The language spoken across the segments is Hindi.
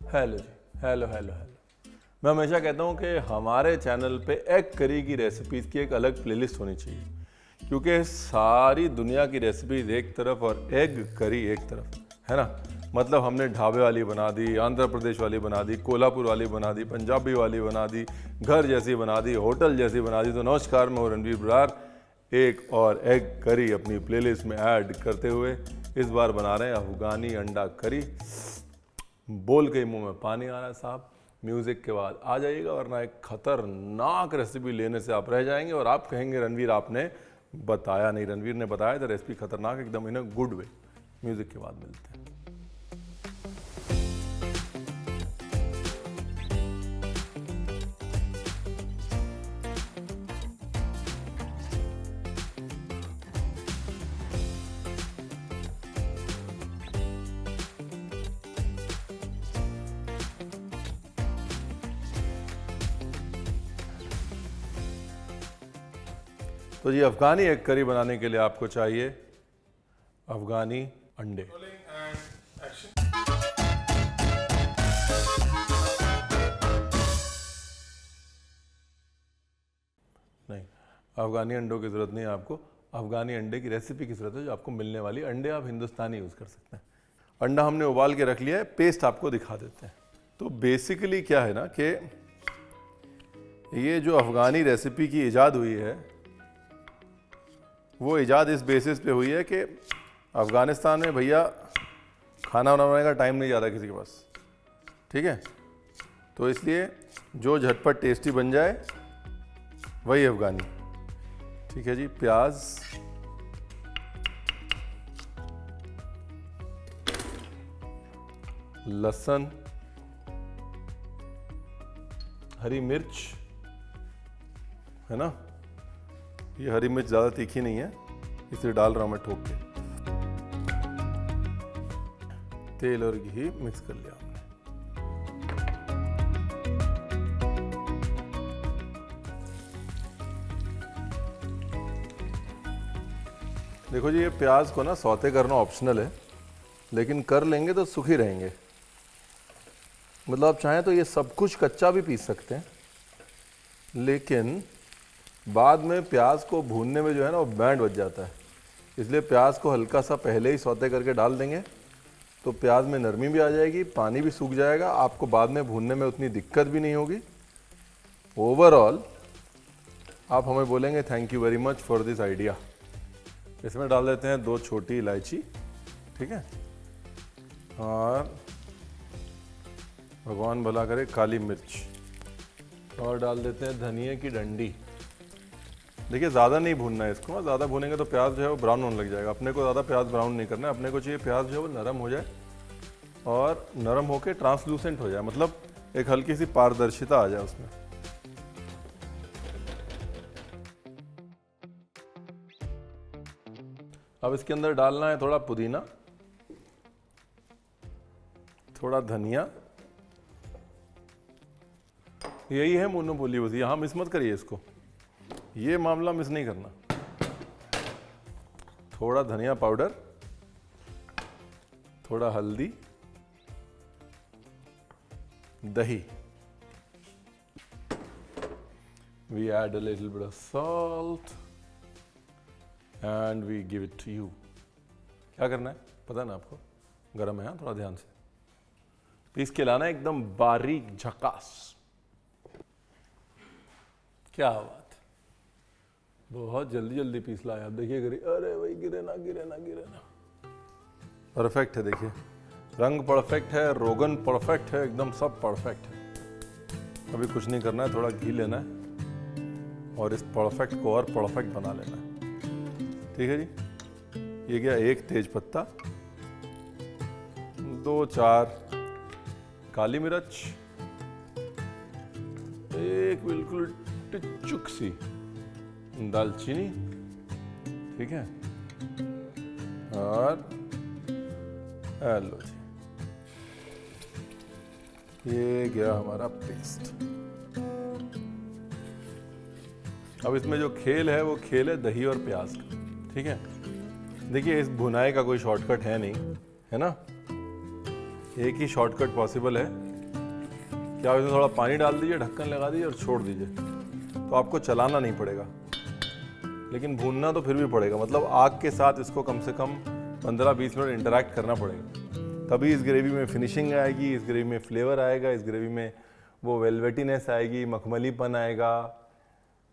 हेलो जी, हेलो हेलो हेलो। मैं हमेशा कहता हूँ कि हमारे चैनल पे एग करी की रेसिपीज़ की एक अलग प्लेलिस्ट होनी चाहिए, क्योंकि सारी दुनिया की रेसिपीज़ एक तरफ और एग करी एक तरफ, है ना। मतलब हमने ढाबे वाली बना दी, आंध्र प्रदेश वाली बना दी, कोल्हापुर वाली बना दी, पंजाबी वाली बना दी, घर जैसी बना दी, होटल जैसी बना दी। तो नमस्कार, मैं रणवीर बरार एक और एग करी अपनी प्लेलिस्ट में ऐड करते हुए इस बार बना रहे हैं अफगानी अंडा करी। बोल के ही मुंह में पानी आ रहा है साहब। म्यूज़िक के बाद आ जाइएगा, वरना एक खतरनाक रेसिपी लेने से आप रह जाएंगे और आप कहेंगे रणवीर आपने बताया नहीं। रणवीर ने बताया था रेसिपी खतरनाक एकदम इन अ गुड वे। म्यूज़िक के बाद मिलते हैं। तो जी अफगानी एग करी बनाने के लिए आपको चाहिए अफगानी अंडे। नहीं, अफगानी अंडों की ज़रूरत नहीं है आपको। अफगानी अंडे की रेसिपी की ज़रूरत है, जो आपको मिलने वाली। अंडे आप हिंदुस्तानी यूज़ कर सकते हैं। अंडा हमने उबाल के रख लिया है, पेस्ट आपको दिखा देते हैं। तो बेसिकली क्या है ना कि ये जो अफगानी रेसिपी की इजाद हुई है, वो इजाद इस बेसिस पे हुई है कि अफ़गानिस्तान में भैया खाना बनाने का टाइम नहीं ज़्यादा किसी के पास, ठीक है। तो इसलिए जो झटपट टेस्टी बन जाए वही अफ़गानी, ठीक है जी। प्याज, लहसुन, हरी मिर्च, है ना। ये हरी मिर्च ज़्यादा तीखी नहीं है, इसलिए डाल रहा हूँ मैं ठोक के। तेल और घी मिक्स कर लिया हमने। देखो जी, ये प्याज को ना सौते करना ऑप्शनल है, लेकिन कर लेंगे तो सुखी रहेंगे। मतलब आप चाहें तो ये सब कुछ कच्चा भी पीस सकते हैं, लेकिन बाद में प्याज को भूनने में जो है ना वो बैंड बच जाता है। इसलिए प्याज को हल्का सा पहले ही सौते करके डाल देंगे, तो प्याज में नरमी भी आ जाएगी, पानी भी सूख जाएगा, आपको बाद में भूनने में उतनी दिक्कत भी नहीं होगी। ओवरऑल आप हमें बोलेंगे thank you very much for this idea. इसमें डाल देते हैं 2 छोटी इलायची, ठीक है, और भगवान भला करे काली मिर्च, और डाल देते हैं धनिए की डंडी। देखिए ज़्यादा नहीं भूनना है इसको, ज़्यादा भूनेंगे तो प्याज जो है वो ब्राउन होने लग जाएगा। अपने को ज़्यादा प्याज ब्राउन नहीं करना है, अपने को चाहिए प्याज जो है वो नरम हो जाए और नरम होके ट्रांसलूसेंट हो जाए, मतलब एक हल्की सी पारदर्शिता आ जाए उसमें। अब इसके अंदर डालना है थोड़ा पुदीना, थोड़ा धनिया। यही है मोनोपोली बस, यहाँ मिस मत करिए इसको, ये मामला मिस नहीं करना। थोड़ा धनिया पाउडर, थोड़ा हल्दी, दही, we add a little bit of salt and we give it to you। क्या करना है पता है ना आपको, गरम है हाँ, थोड़ा ध्यान से पीस के लाना है, एकदम बारीक झकास। क्या बात, बहुत जल्दी जल्दी पीस लाया आप। देखिए गिरी, अरे भाई गिरे ना गिरे ना गिरे ना। परफेक्ट है, देखिए रंग परफेक्ट है, रोगन परफेक्ट है, एकदम सब परफेक्ट है। अभी कुछ नहीं करना है, थोड़ा घी लेना है और इस परफेक्ट को और परफेक्ट बना लेना है, ठीक है जी। ये गया 1 तेज पत्ता, 2-4 काली मिर्च, 1 बिल्कुल टिचुक सी दालचीनी, ठीक है, और लो जी, ये गया हमारा पेस्ट। अब इसमें जो खेल है वो खेल है दही और प्याज का, ठीक है। देखिए इस भुनाई का कोई शॉर्टकट है नहीं, है ना। एक ही शॉर्टकट पॉसिबल है क्या इसमें थोड़ा पानी डाल दीजिए, ढक्कन लगा दीजिए और छोड़ दीजिए, तो आपको चलाना नहीं पड़ेगा, लेकिन भूनना तो फिर भी पड़ेगा। मतलब आग के साथ इसको कम से कम 15-20 मिनट इंटरेक्ट करना पड़ेगा, तभी इस ग्रेवी में फिनिशिंग आएगी, इस ग्रेवी में फ्लेवर आएगा, इस ग्रेवी में वो वेलवेटीनेस आएगी, मखमलीपन आएगा,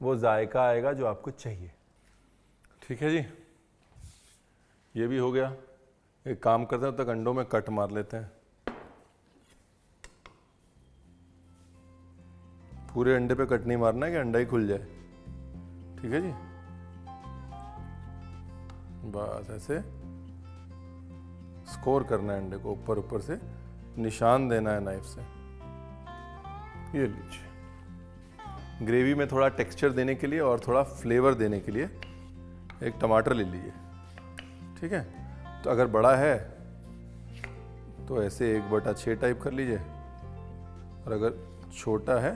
वो जायका आएगा जो आपको चाहिए। ठीक है जी, ये भी हो गया। एक काम करते हैं, तब तक अंडों में कट मार लेते हैं। पूरे अंडे पे कट नहीं मारना है कि अंडा ही खुल जाए। ठीक है जी, बस ऐसे स्कोर करना है अंडे को, ऊपर ऊपर से निशान देना है नाइफ से। ये लीजिए। ग्रेवी में थोड़ा टेक्सचर देने के लिए और थोड़ा फ्लेवर देने के लिए एक टमाटर ले लीजिए। ठीक है, तो अगर बड़ा है तो ऐसे 1/6 टाइप कर लीजिए, और अगर छोटा है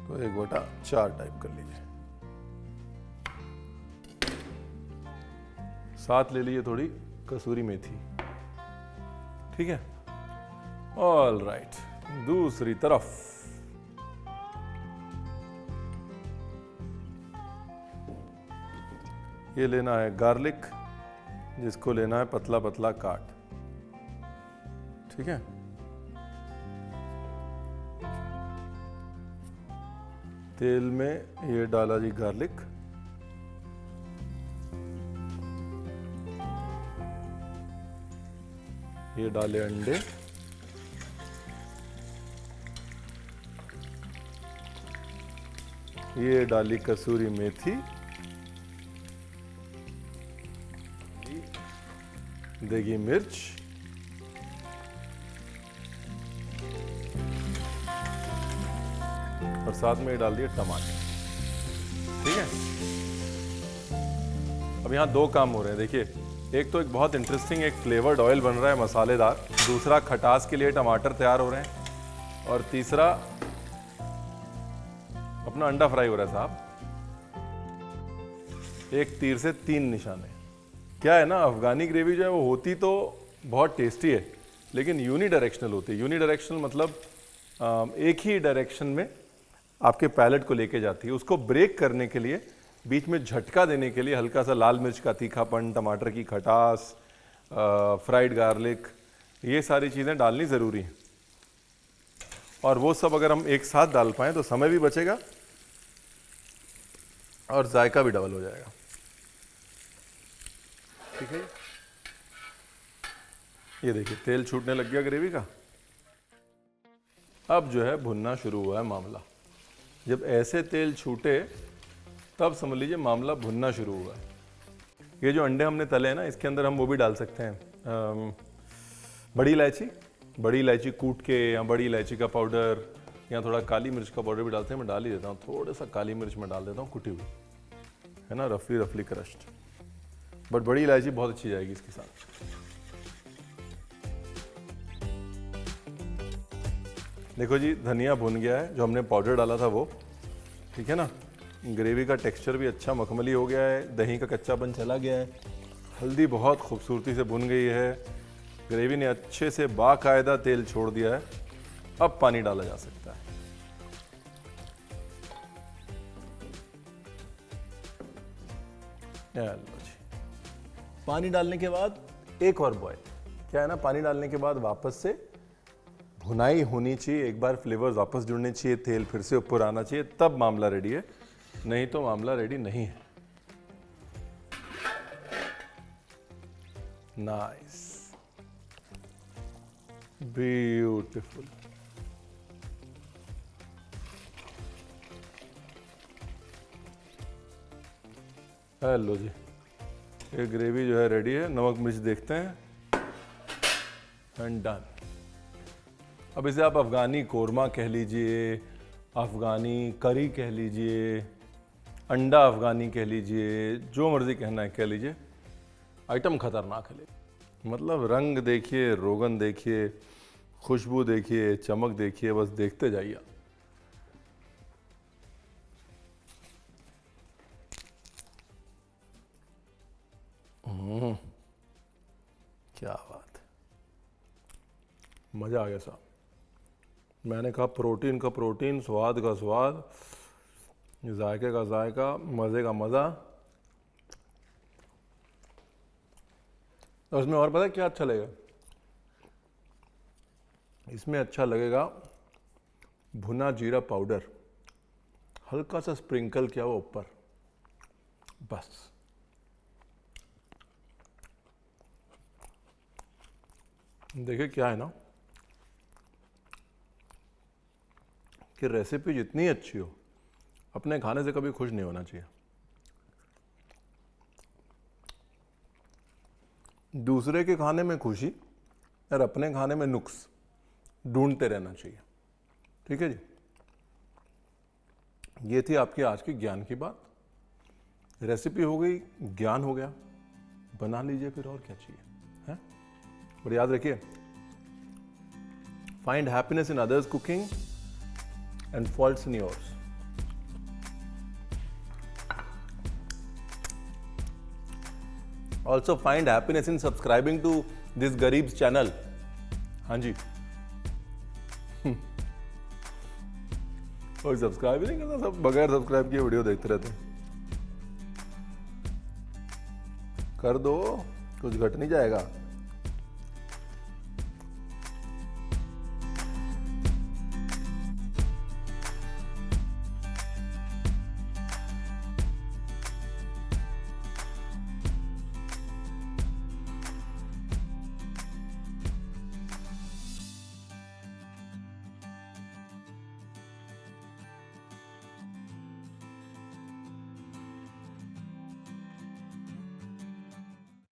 तो 1/4 टाइप कर लीजिए। साथ ले लीजिए थोड़ी कसूरी मेथी। ठीक है, ऑल राइट। दूसरी तरफ ये लेना है गार्लिक, जिसको लेना है पतला पतला काट। ठीक है, तेल में ये डाला जी गार्लिक, ये डाले अंडे, ये डाली कसूरी मेथी, देगी मिर्च, और साथ में डाल दिए टमाटर। ठीक है, अब यहाँ 2 काम हो रहे हैं। देखिए, एक तो एक बहुत इंटरेस्टिंग एक फ्लेवर्ड ऑयल बन रहा है मसालेदार, दूसरा खटास के लिए टमाटर तैयार हो रहे हैं, और तीसरा अपना अंडा फ्राई हो रहा है साहब। एक तीर से 3 निशाने। क्या है ना, अफगानी ग्रेवी जो है वो होती तो बहुत टेस्टी है, लेकिन यूनी डायरेक्शनल होती है। यूनी डायरेक्शनल मतलब एक ही डायरेक्शन में आपके पैलेट को लेके जाती है। उसको ब्रेक करने के लिए, बीच में झटका देने के लिए हल्का सा लाल मिर्च का तीखापन, टमाटर की खटास, फ्राइड गार्लिक, ये सारी चीज़ें डालनी ज़रूरी हैं। और वो सब अगर हम एक साथ डाल पाएँ तो समय भी बचेगा और जायका भी डबल हो जाएगा। ठीक है, ये देखिए तेल छूटने लग गया ग्रेवी का। अब जो है भुनना शुरू हुआ है मामला। जब ऐसे तेल छूटे तब समझ लीजिए मामला भुनना शुरू हुआ है। ये जो अंडे हमने तले हैं ना, इसके अंदर हम वो भी डाल सकते हैं, बड़ी इलायची कूट के, या बड़ी इलायची का पाउडर, या थोड़ा काली मिर्च का पाउडर भी डालते हैं। मैं डाल ही देता हूँ, थोड़ा सा काली मिर्च मैं डाल देता हूँ कुटी हुई, है ना, रफली क्रश्ड। बट बड़ी इलायची बहुत अच्छी जाएगी इसके साथ। देखो जी, धनिया भुन गया है, जो हमने पाउडर डाला था वो। ठीक है ना, ग्रेवी का टेक्सचर भी अच्छा मखमली हो गया है, दही का कच्चापन चला गया है, हल्दी बहुत खूबसूरती से भुन गई है, ग्रेवी ने अच्छे से बाकायदा तेल छोड़ दिया है। अब पानी डाला जा सकता है। लो जी, पानी डालने के बाद एक और बॉयल। क्या है ना, पानी डालने के बाद वापस से भुनाई होनी चाहिए, एक बार फ्लेवर्स वापस जुड़ने चाहिए, तेल फिर से ऊपर आना चाहिए, तब मामला रेडी है, नहीं तो मामला रेडी नहीं है। Nice, beautiful. हेलो जी, ये ग्रेवी जो है रेडी है। नमक मिर्च देखते हैं, एंड डन। अब इसे आप अफ़गानी कोरमा कह लीजिए, अफ़गानी करी कह लीजिए, अंडा अफ़गानी कह लीजिए, जो मर्ज़ी कहना है कह लीजिए, आइटम ख़तरनाक है। मतलब रंग देखिए, रोगन देखिए, खुशबू देखिए, चमक देखिए, बस देखते जाइए। क्या बात है, मज़ा आ गया साहब। मैंने कहा प्रोटीन का प्रोटीन, स्वाद का स्वाद, जायके का जायका, मज़े का मज़ा। और इसमें और पता है क्या अच्छा लगेगा? इसमें अच्छा लगेगा भुना जीरा पाउडर, हल्का सा स्प्रिंकल किया हुआ ऊपर, बस। देखिए क्या है ना कि रेसिपी जितनी अच्छी हो, अपने खाने से कभी खुश नहीं होना चाहिए। दूसरे के खाने में खुशी और अपने खाने में नुक्स ढूंढते रहना चाहिए। ठीक है जी, ये थी आपकी आज की ज्ञान की बात। रेसिपी हो गई, ज्ञान हो गया, बना लीजिए फिर, और क्या चाहिए है। और याद रखिए, find happiness in others cooking and faults in yours. Also find happiness in subscribing to this गरीब्स चैनल। हाँ जी, कोई सब्सक्राइब ही नहीं करता, सब बगैर सब्सक्राइब किए वीडियो देखते रहते हैं। कर दो, कुछ घट नहीं जाएगा।